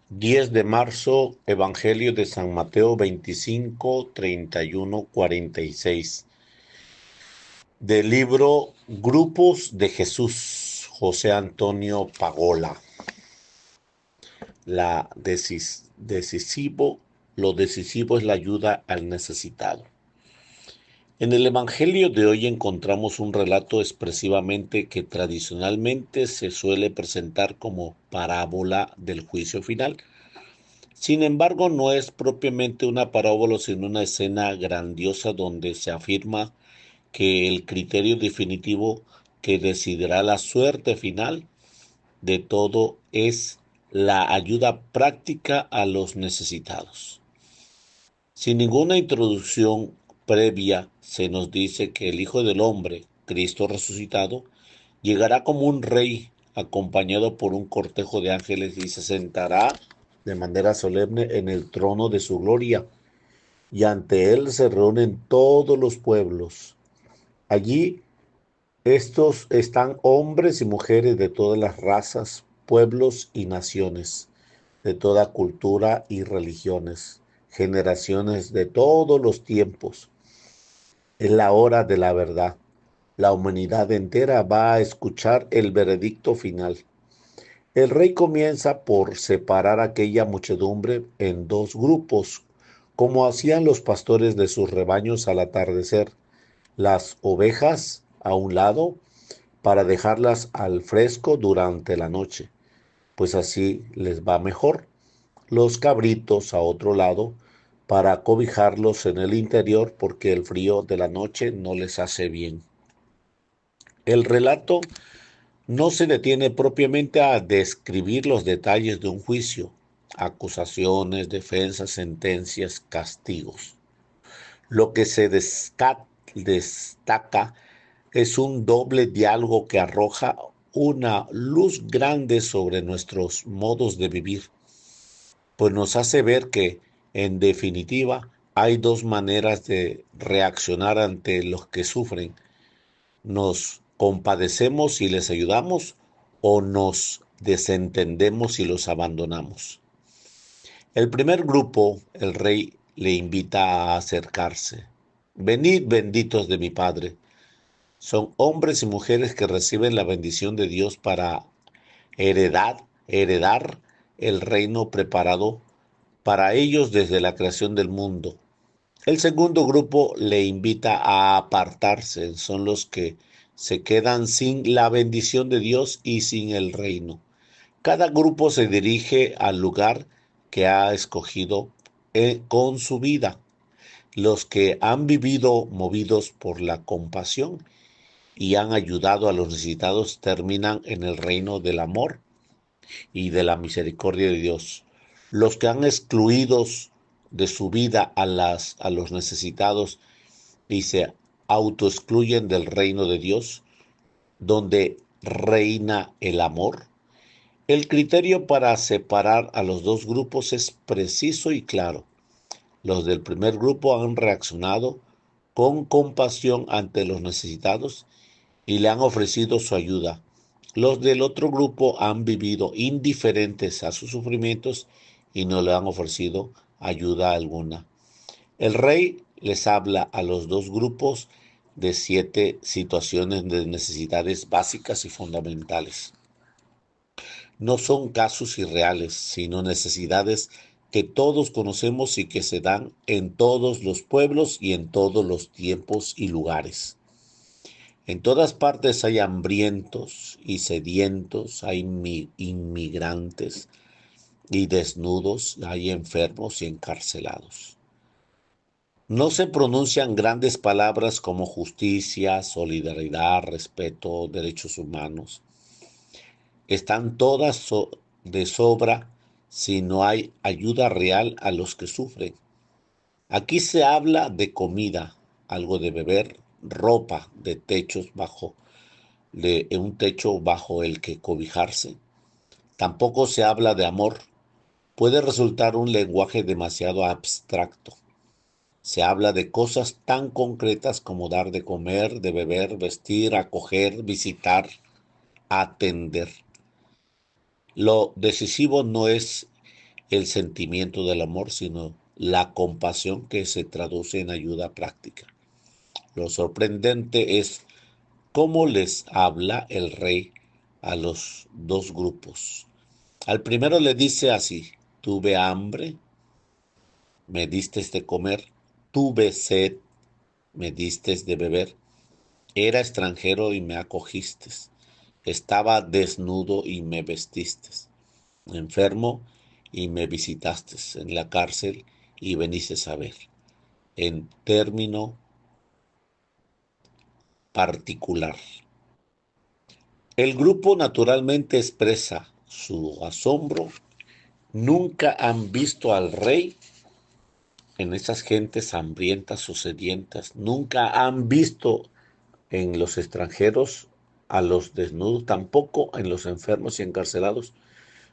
10 de marzo, Evangelio de San Mateo 25, 31, 46. Del libro Grupos de Jesús, José Antonio Pagola. Lo decisivo es la ayuda al necesitado. En el Evangelio de hoy encontramos un relato expresivamente que tradicionalmente se suele presentar como parábola del juicio final. Sin embargo, no es propiamente una parábola, sino una escena grandiosa donde se afirma que el criterio definitivo que decidirá la suerte final de todo es la ayuda práctica a los necesitados. Sin ninguna introducción previa, se nos dice que el Hijo del Hombre, Cristo resucitado, llegará como un rey acompañado por un cortejo de ángeles y se sentará de manera solemne en el trono de su gloria, y ante él se reúnen todos los pueblos. Allí estos están hombres y mujeres de todas las razas, pueblos y naciones, de toda cultura y religiones, generaciones de todos los tiempos. Es la hora de la verdad. La humanidad entera va a escuchar el veredicto final. El rey comienza por separar a aquella muchedumbre en dos grupos, como hacían los pastores de sus rebaños al atardecer, las ovejas a un lado para dejarlas al fresco durante la noche, pues así les va mejor. Los cabritos a otro lado para cobijarlos en el interior porque el frío de la noche no les hace bien. El relato no se detiene propiamente a describir los detalles de un juicio, acusaciones, defensas, sentencias, castigos. Lo que se destaca es un doble diálogo que arroja una luz grande sobre nuestros modos de vivir, pues nos hace ver que, en definitiva, hay dos maneras de reaccionar ante los que sufren. Nos compadecemos y les ayudamos o nos desentendemos y los abandonamos. El primer grupo, el rey le invita a acercarse. Venid, benditos de mi Padre. Son hombres y mujeres que reciben la bendición de Dios para heredar el reino preparado para ellos desde la creación del mundo. El segundo grupo le invita a apartarse, son los que se quedan sin la bendición de Dios y sin el reino. Cada grupo se dirige al lugar que ha escogido con su vida. Los que han vivido movidos por la compasión y han ayudado a los necesitados terminan en el reino del amor y de la misericordia de Dios. Los que han excluido de su vida a los necesitados y se autoexcluyen del reino de Dios, donde reina el amor. El criterio para separar a los dos grupos es preciso y claro. Los del primer grupo han reaccionado con compasión ante los necesitados y le han ofrecido su ayuda. Los del otro grupo han vivido indiferentes a sus sufrimientos y no le han ofrecido ayuda alguna. El rey les habla a los dos grupos de 7 situaciones de necesidades básicas y fundamentales. No son casos irreales, sino necesidades que todos conocemos y que se dan en todos los pueblos y en todos los tiempos y lugares. En todas partes hay hambrientos y sedientos, hay inmigrantes y desnudos, hay enfermos y encarcelados. No se pronuncian grandes palabras como justicia, solidaridad, respeto, derechos humanos. Están todas de sobra si no hay ayuda real a los que sufren. Aquí se habla de comida, algo de beber, ropa, de un techo bajo el que cobijarse. Tampoco se habla de amor. Puede resultar un lenguaje demasiado abstracto. Se habla de cosas tan concretas como dar de comer, de beber, vestir, acoger, visitar, atender. Lo decisivo no es el sentimiento del amor, sino la compasión que se traduce en ayuda práctica. Lo sorprendente es cómo les habla el rey a los dos grupos. Al primero le dice así: tuve hambre, me diste de comer; tuve sed, me diste de beber; era extranjero y me acogiste; estaba desnudo y me vestiste; enfermo y me visitaste; en la cárcel y veniste a ver. En término particular, el grupo naturalmente expresa su asombro. Nunca han visto al rey en esas gentes hambrientas o sedientas. Nunca han visto en los extranjeros a los desnudos, tampoco en los enfermos y encarcelados.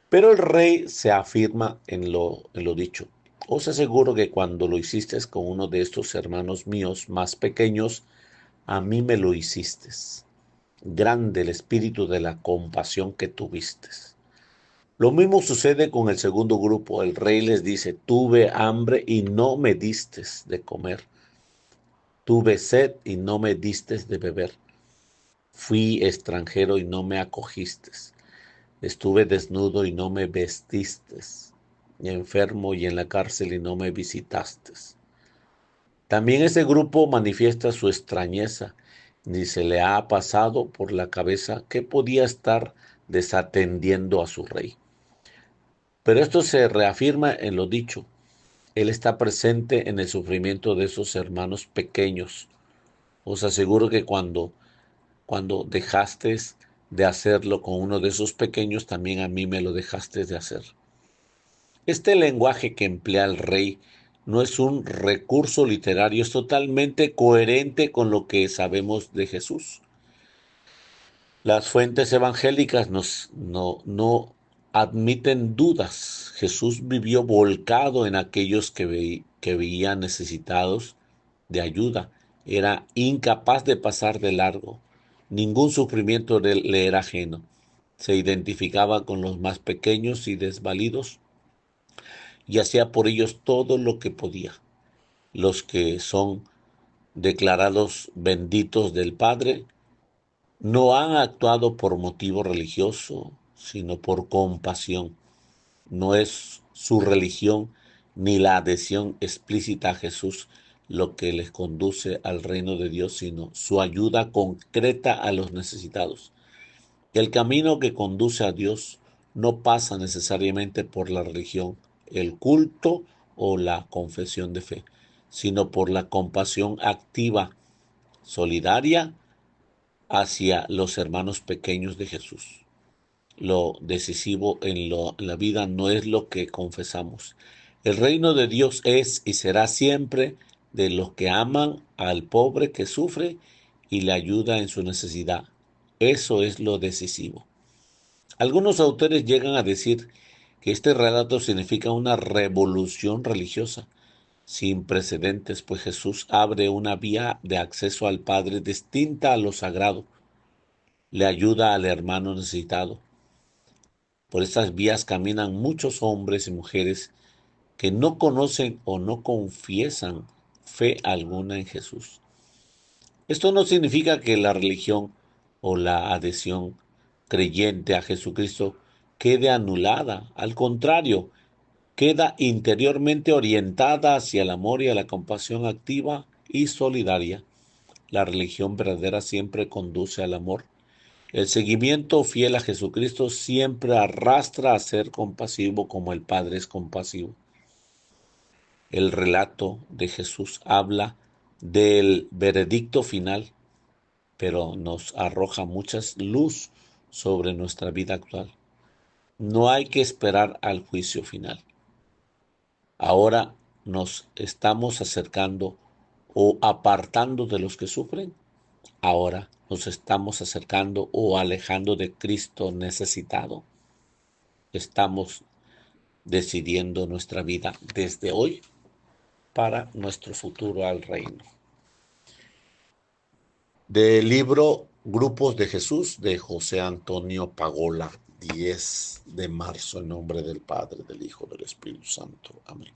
Pero el rey se afirma en lo dicho. Os aseguro que cuando lo hiciste con uno de estos hermanos míos más pequeños, a mí me lo hiciste. Grande el espíritu de la compasión que tuviste. Lo mismo sucede con el segundo grupo. El rey les dice: tuve hambre y no me distes de comer; tuve sed y no me distes de beber; fui extranjero y no me acogiste; estuve desnudo y no me vestiste; enfermo y en la cárcel y no me visitaste. También ese grupo manifiesta su extrañeza. Ni se le ha pasado por la cabeza que podía estar desatendiendo a su rey. Pero esto se reafirma en lo dicho. Él está presente en el sufrimiento de esos hermanos pequeños. Os aseguro que cuando dejaste de hacerlo con uno de esos pequeños, también a mí me lo dejaste de hacer. Este lenguaje que emplea el rey no es un recurso literario, es totalmente coherente con lo que sabemos de Jesús. Las fuentes evangélicas no admiten dudas. Jesús vivió volcado en aquellos que veían necesitados de ayuda. Era incapaz de pasar de largo. Ningún sufrimiento le era ajeno. Se identificaba con los más pequeños y desvalidos y hacía por ellos todo lo que podía. Los que son declarados benditos del Padre no han actuado por motivo religioso, sino por compasión. No es su religión ni la adhesión explícita a Jesús lo que les conduce al reino de Dios, sino su ayuda concreta a los necesitados. El camino que conduce a Dios no pasa necesariamente por la religión, el culto o la confesión de fe, sino por la compasión activa, solidaria hacia los hermanos pequeños de Jesús. Lo decisivo en la vida no es lo que confesamos. El reino de Dios es y será siempre de los que aman al pobre que sufre y le ayuda en su necesidad. Eso es lo decisivo. Algunos autores llegan a decir que este relato significa una revolución religiosa sin precedentes, pues Jesús abre una vía de acceso al Padre distinta a lo sagrado, le ayuda al hermano necesitado. Por estas vías caminan muchos hombres y mujeres que no conocen o no confiesan fe alguna en Jesús. Esto no significa que la religión o la adhesión creyente a Jesucristo quede anulada. Al contrario, queda interiormente orientada hacia el amor y a la compasión activa y solidaria. La religión verdadera siempre conduce al amor. El seguimiento fiel a Jesucristo siempre arrastra a ser compasivo como el Padre es compasivo. El relato de Jesús habla del veredicto final, pero nos arroja mucha luz sobre nuestra vida actual. No hay que esperar al juicio final. Ahora nos estamos acercando o apartando de los que sufren. Ahora nos estamos acercando o alejando de Cristo necesitado. Estamos decidiendo nuestra vida desde hoy para nuestro futuro al reino. Del libro Grupos de Jesús de José Antonio Pagola 10 de marzo, en nombre del Padre, del Hijo, del Espíritu Santo. Amén.